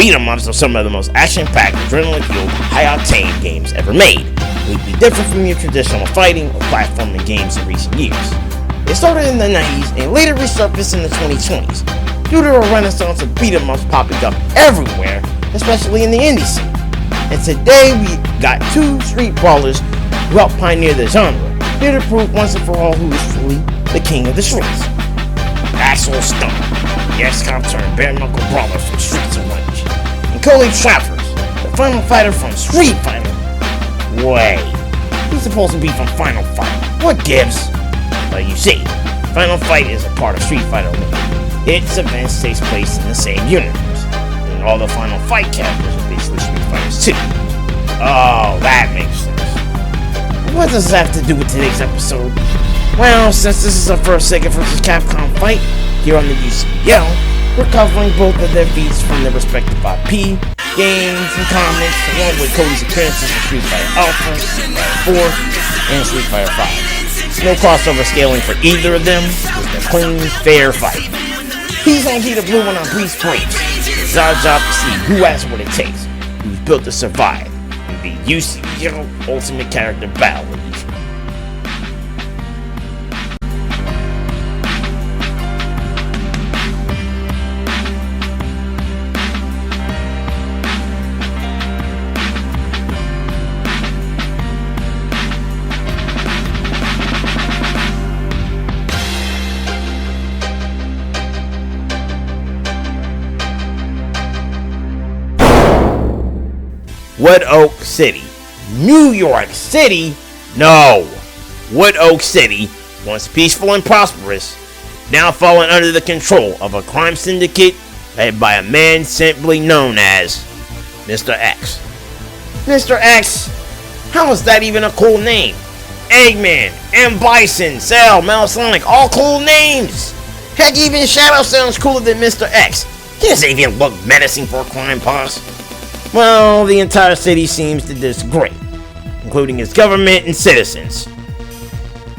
beat-em-ups are some of the most action-packed, adrenaline-fueled, high-octane games ever made, completely different from your traditional fighting or platforming games in recent years. It started in the 90s and later resurfaced in the 2020s, due to a renaissance of beat-em-ups popping up everywhere, especially in the indie scene. And today we got two street brawlers who helped pioneer the genre, here to prove once and for all who is truly the king of the streets. Axel Stunt, the XCOM turned bare-knuckle brawler from Streets of Rage, and Cody Travers, the final fighter from Street Fighter. Wait, he's supposed to be from Final Fight. What gives? Well, you see, Final Fight is a part of Street Fighter 1. Its events takes place in the same universe, and all the Final Fight characters are basically Street Fighters 2. Oh, that makes sense. What does this have to do with today's episode? Well, since this is our first Sega vs. Capcom fight here on the UCBL, we're covering both of their feats from their respective IP, games, and comics, along with Cody's appearances in Street Fighter Alpha, Street Fighter 4, and Street Fighter 5. No crossover scaling for either of them, just a clean, fair fight. He's Unkgeta Blue and I'm Breeze Breaks. It's our job to see who has what it takes, who's built to survive in the UCBL-Ultimate character battle league. Wood Oak City. New York City? No! Wood Oak City, once peaceful and prosperous, now fallen under the control of a crime syndicate led by a man simply known as Mr. X. Mr. X? How is that even a cool name? Eggman, M. Bison, Cell, Melasonic, all cool names! Heck, even Shadow sounds cooler than Mr. X. He doesn't even look menacing for a crime boss. Well, the entire city seems to disagree, including its government and citizens.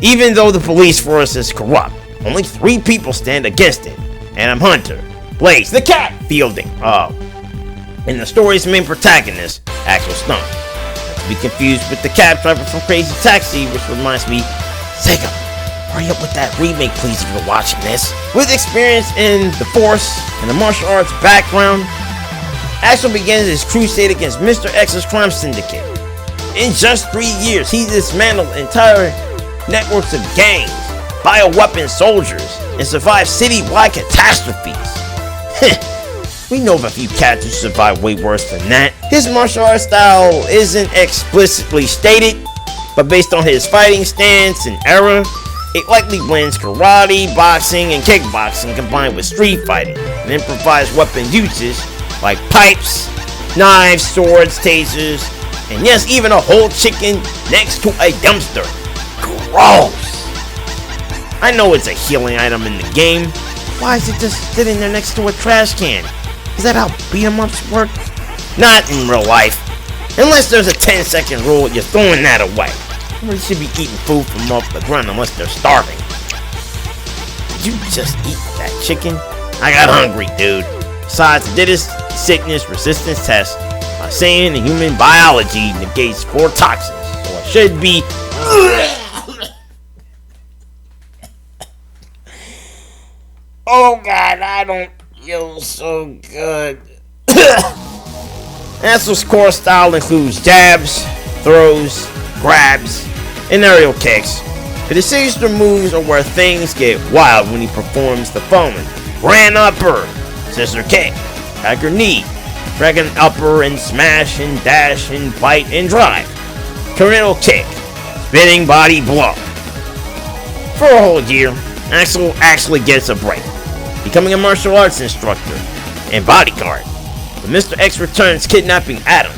Even though the police force is corrupt, only 3 people stand against it, and I'm Hunter, Blaze the Cat, fielding, and the story's main protagonist, Axel Stunt. Not to be confused with the cab driver from Crazy Taxi, which reminds me, Sega, hurry up with that remake please if you're watching this. With experience in the force and the martial arts background, Axel begins his crusade against Mr. X's crime syndicate. In just 3 years, he dismantled entire networks of gangs, bioweapon soldiers, and survived city-wide catastrophes. We know of a few cats who survived way worse than that. His martial arts style isn't explicitly stated, but based on his fighting stance and era, it likely blends karate, boxing, and kickboxing combined with street fighting and improvised weapon uses like pipes, knives, swords, tasers, and yes, even a whole chicken next to a dumpster. Gross! I know it's a healing item in the game. Why is it just sitting there next to a trash can? Is that how beat-em-ups work? Not in real life. Unless there's a 10-second rule, you're throwing that away. Somebody should be eating food from off the ground unless they're starving. Did you just eat that chicken? I got hungry, dude. Besides, I did this sickness resistance test by saying the human biology negates 4 toxins, so I should be. Oh god, I don't feel so good. Axel's core style includes jabs, throws, grabs, and aerial kicks. But his signature moves are where things get wild when he performs the following: Grand Upper, Scissor Kick, Tiger Knee, Dragon Upper and Smash and Dash and Bite and Drive, Tornado Kick, Spinning Body Blow. For a whole year, Axel actually gets a break, becoming a martial arts instructor and bodyguard. But Mr. X returns kidnapping Adam,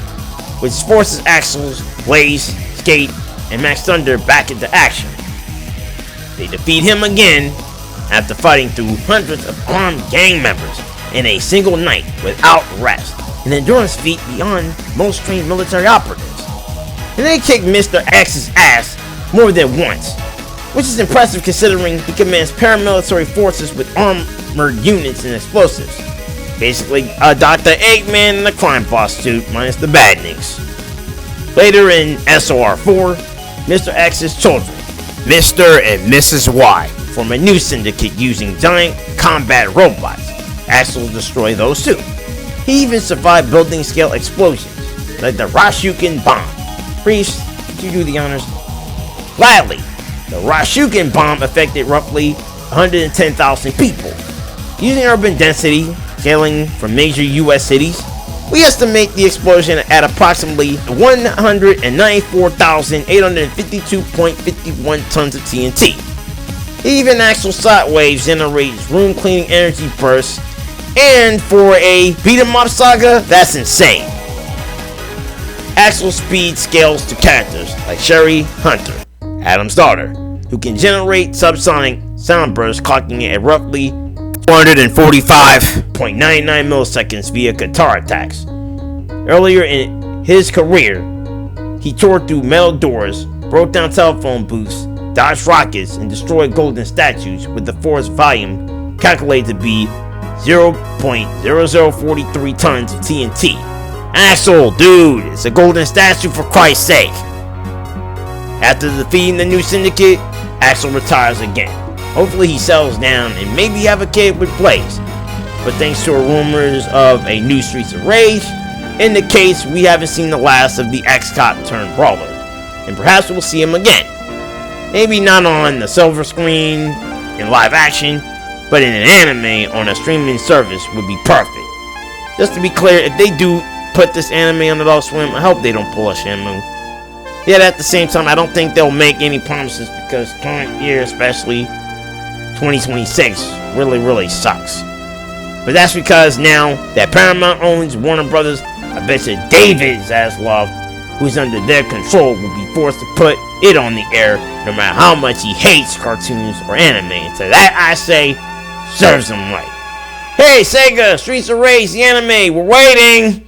which forces Axel's Blaze, Skate, and Max Thunder back into action. They defeat him again after fighting through hundreds of armed gang members in a single night without rest, an endurance feat beyond most trained military operatives. And they kick Mr. X's ass more than once, which is impressive considering he commands paramilitary forces with armored units and explosives. Basically, a Dr. Eggman in a crime boss suit, minus the badniks. Later in SOR 4, Mr. X's children, Mr. and Mrs. Y, form a new syndicate using giant combat robots. Axel will destroy those too. He even survived building scale explosions, like the Rashukin bomb. Reese, could you do the honors? Gladly. The Rashukin bomb affected roughly 110,000 people. Using urban density, scaling from major US cities, we estimate the explosion at approximately 194,852.51 tons of TNT. Even Axel Shot Waves generates room cleaning energy bursts, and for a beat 'em up saga, that's insane. Axel's speed scales to characters like Sherry Hunter, Adam's daughter, who can generate subsonic sound bursts clocking it at roughly 445.99 milliseconds via guitar attacks. Earlier in his career, he tore through metal doors, broke down telephone booths, dodged rockets, and destroyed golden statues with the force volume calculated to be 0.0043 tons of TNT. Axel, dude, it's a golden statue for Christ's sake. After defeating the new syndicate, Axel retires again. Hopefully he settles down and maybe have a kid with Blaze. But thanks to rumors of a new Streets of Rage, indicates we haven't seen the last of the ex-cop turned Brawler. And perhaps we'll see him again. Maybe not on the silver screen in live action, but in an anime on a streaming service would be perfect. Just to be clear, if they do put this anime on Adult Swim, I hope they don't pull a Shamu. Yet at the same time, I don't think they'll make any promises because current year, especially 2026, really sucks. But that's because now that Paramount owns Warner Brothers, I bet you David Zaslav, who's under their control, will be forced to put it on the air no matter how much he hates cartoons or anime. And to that I say, serves him right. Hey Sega, Streets of Rage, the anime, we're waiting!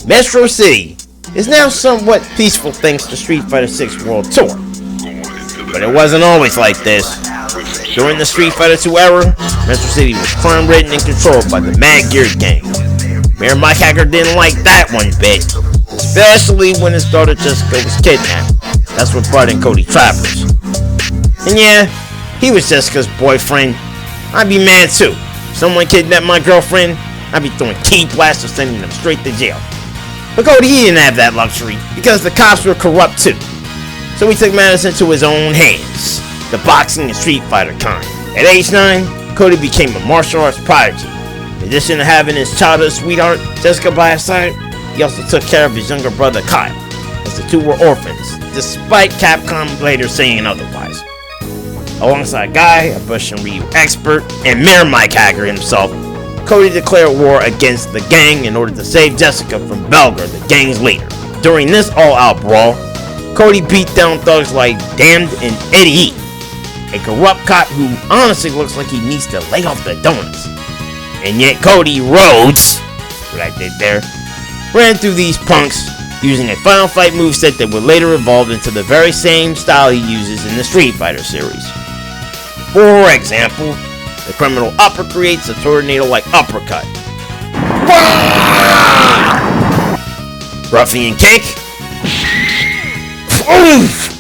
Metro City is now somewhat peaceful thanks to Street Fighter 6 World Tour. But it wasn't always like this. During the Street Fighter 2 era, Metro City was crime-ridden and controlled by the Mad Gear gang. Mayor Mike Hacker didn't like that one bit, especially when his daughter Jessica was kidnapped. That's what brought in Cody Travers. And yeah, he was Jessica's boyfriend. I'd be mad too. If someone kidnapped my girlfriend, I'd be throwing key blasts or sending them straight to jail. But Cody, he didn't have that luxury, because the cops were corrupt too. So he took matters into his own hands, the boxing and Street Fighter kind. At age 9, Cody became a martial arts prodigy. In addition to having his childhood sweetheart, Jessica, by his side, he also took care of his younger brother Kyle, as the two were orphans, despite Capcom later saying otherwise. Alongside Guy, a Bush and Ryu expert, and Mayor Mike Hacker himself, Cody declared war against the gang in order to save Jessica from Belger, the gang's leader. During this all-out brawl, Cody beat down thugs like Damned and Eddie E, a corrupt cop who honestly looks like he needs to lay off the donuts. And yet Cody Rhodes, what I did there, ran through these punks using a Final Fight moveset that would later evolve into the very same style he uses in the Street Fighter series. For example, the criminal upper creates a tornado-like uppercut. Ruffian kick. Oof!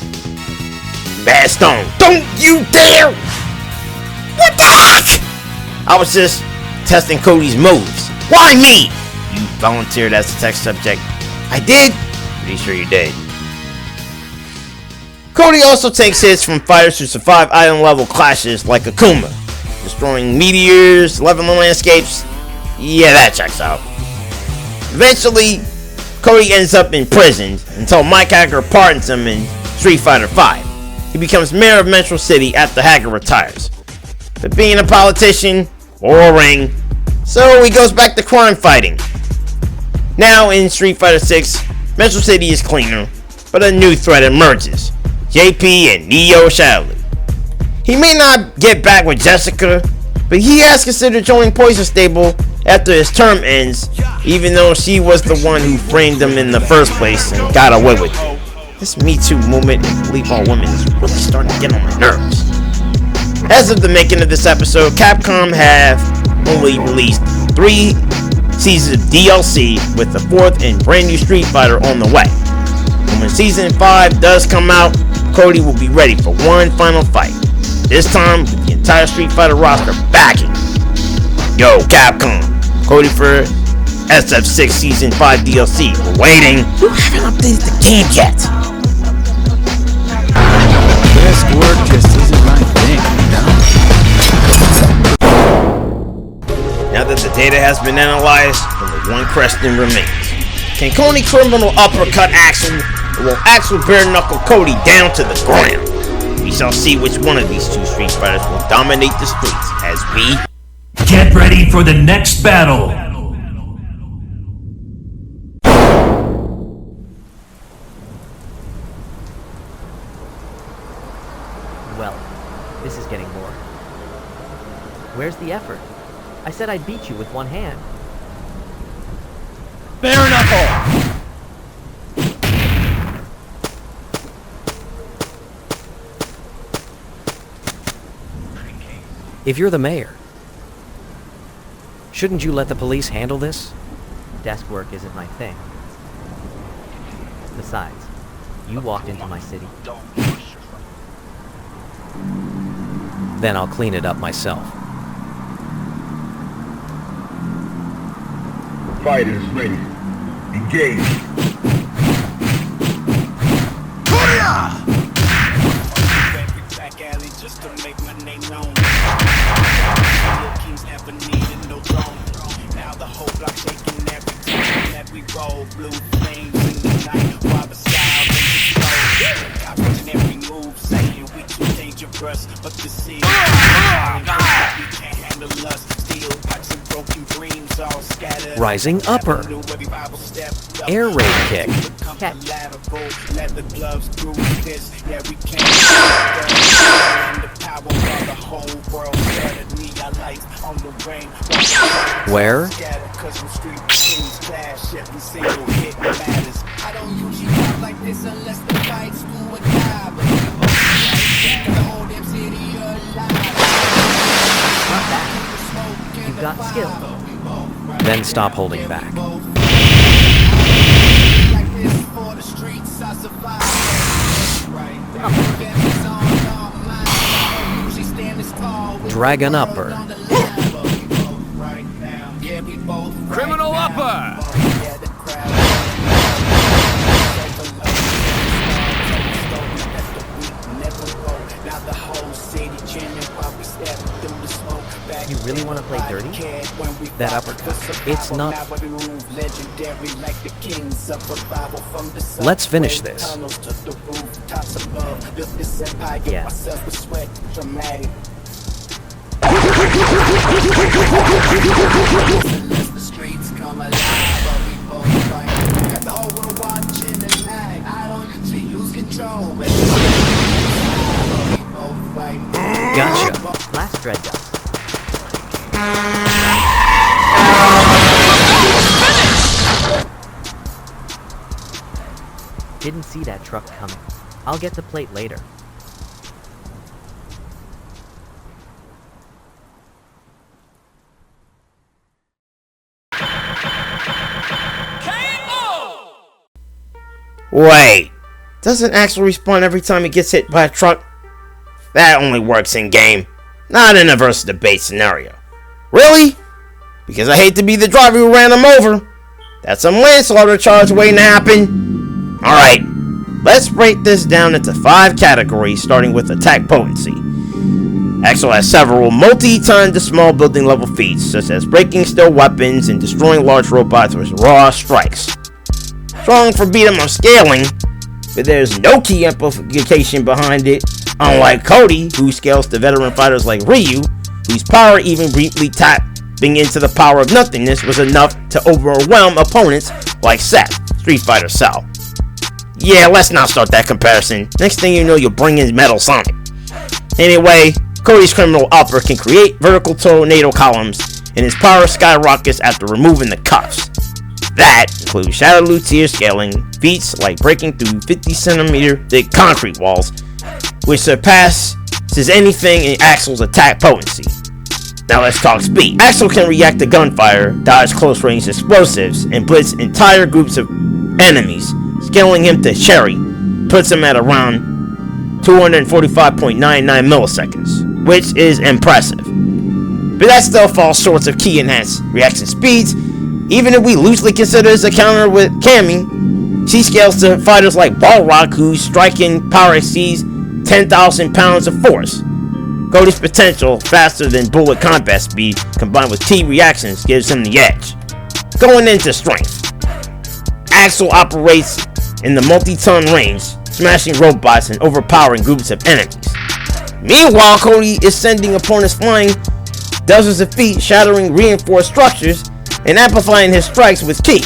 Bad Stone. Don't you dare! What the heck? I was just testing Cody's moves. Why me? You volunteered as a test subject. I did? Pretty sure you did. Cody also takes hits from fighters who survive island level clashes like Akuma, destroying meteors, leveling landscapes. Yeah, that checks out. Eventually, Cody ends up in prison until Mike Hacker pardons him in Street Fighter V. He becomes mayor of Metro City after Hacker retires. But being a politician, boring, so he goes back to crime fighting. Now in Street Fighter 6, Metro City is cleaner, but a new threat emerges. JP and Neo Shadley. He may not get back with Jessica, but he has considered joining Poison Stable after his term ends, even though she was the one who framed him in the first place and got away with it. This Me Too movement and believe all women is really starting to get on my nerves. As of the making of this episode, Capcom have only released 3 seasons of DLC, with the 4th and brand new Street Fighter on the way. And when Season 5 does come out, Cody will be ready for one final fight. This time with the entire Street Fighter roster backing. Yo, Capcom, Cody for SF6 Season 5 DLC. We're waiting. You haven't updated the game yet. Desk work just isn't my thing, Now that the data has been analyzed, only one question remains. Can Cody criminal uppercut Axel, or will Axel bare knuckle Cody down to the ground? We shall see which one of these two Street Fighters will dominate the streets as we get ready for the next battle. Well, this is getting more. Where's the effort? I said I'd beat you with one hand. Bare knuckle! If you're the mayor, shouldn't you let the police handle this? Desk work isn't my thing. Besides, you walked into my city. Then I'll clean it up myself. Fighters ready. Engage. Now the whole block shaking every time that we roll. Blue flames in the night while the sky rings slow. Copying every move, saying we too dangerous, but the sea we can't handle us. Steel pipes and broken dreams all scattered. Rising upper. Air raid kick. Catch. Leather gloves through this. Yeah, we can't. The power of the whole world scattered me. I lights on the rain. Where? I don't usually talk like this unless the fights do or die. But the whole damn city alive. Not that. You've got skill. Then stop holding back. Dragon upper. Criminal upper! You really want to play dirty? That uppercut, it's not... Let's finish this. Yeah. Gotcha. Last dread dust. Didn't see that truck coming. I'll get the plate later. Wait, doesn't Axel respawn every time he gets hit by a truck? That only works in game, not in a versus debate scenario. Really? Because I hate to be the driver who ran him over. That's some manslaughter charge waiting to happen. Alright, let's break this down into 5 categories, starting with attack potency. Axel has several multi-ton to small building level feats, such as breaking steel weapons and destroying large robots with raw strikes. Strong for beat 'em up scaling, but there's no key amplification behind it, unlike Cody, who scales to veteran fighters like Ryu, whose power even briefly tapping into the power of nothingness was enough to overwhelm opponents like Seth, Street Fighter Cell. Yeah, let's not start that comparison. Next thing you know, you'll bring in Metal Sonic. Anyway, Cody's criminal upper can create vertical tornado columns, and his power skyrockets after removing the cuffs. That includes Shadow Luthier scaling, feats like breaking through 50cm thick concrete walls, which surpass says anything in Axel's attack potency. Now let's talk speed. Axel can react to gunfire, dodge close range explosives, and blitz entire groups of enemies, scaling him to cherry, puts him at around 245.99 milliseconds, which is impressive. But that still falls short of key enhanced reaction speeds. Even if we loosely consider this a counter with Cammy, she scales to fighters like Balrog, whose striking power exceeds 10,000 pounds of force. Cody's potential, faster than bullet combat speed, combined with key reactions, gives him the edge. Going into strength, Axel operates in the multi-ton range, smashing robots and overpowering groups of enemies. Meanwhile, Cody is sending opponents flying dozens of feet, shattering reinforced structures, and amplifying his strikes with ki.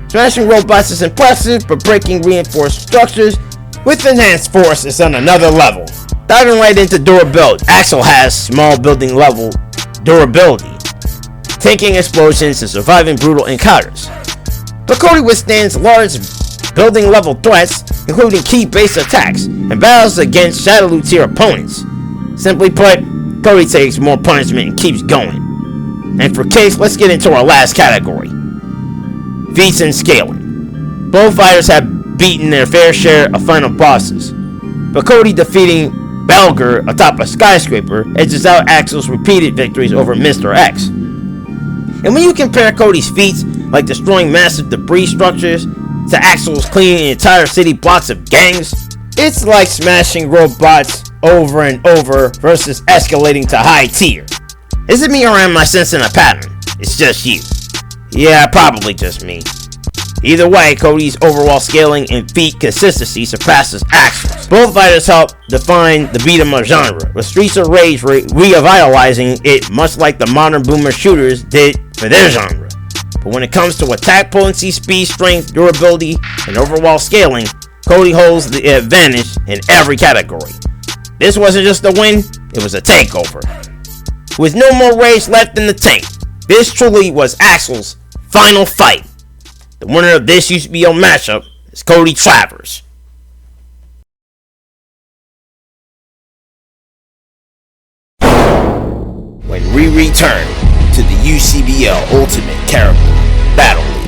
Smashing robots is impressive, but breaking reinforced structures with enhanced force is on another level. Diving right into durability, Axel has small building level durability, taking explosions and surviving brutal encounters. But Cody withstands large building level threats, including key base attacks, and battles against Shadow tier opponents. Simply put, Cody takes more punishment and keeps going. And for Case, let's get into our last category. Feats and scaling. Both fighters have beaten their fair share of final bosses, but Cody defeating Belger atop a skyscraper edges out Axel's repeated victories over Mr. X. And when you compare Cody's feats, like destroying massive debris structures, to Axel's cleaning entire city blocks of gangs, it's like smashing robots over and over versus escalating to high tier. Is it me or am I sensing a pattern? It's just you. Yeah, probably just me. Either way, Cody's overall scaling and feat consistency surpasses Axel's. Both fighters help define the beat 'em up genre, with Streets of Rage revitalizing it much like the modern boomer shooters did for their genre. But when it comes to attack potency, speed, strength, durability, and overall scaling, Cody holds the advantage in every category. This wasn't just a win, it was a takeover. With no more rage left in the tank, this truly was Axel's final fight. The winner of this UCBL matchup is Cody Travers. When we return to the UCBL-Ultimate Character Battle League.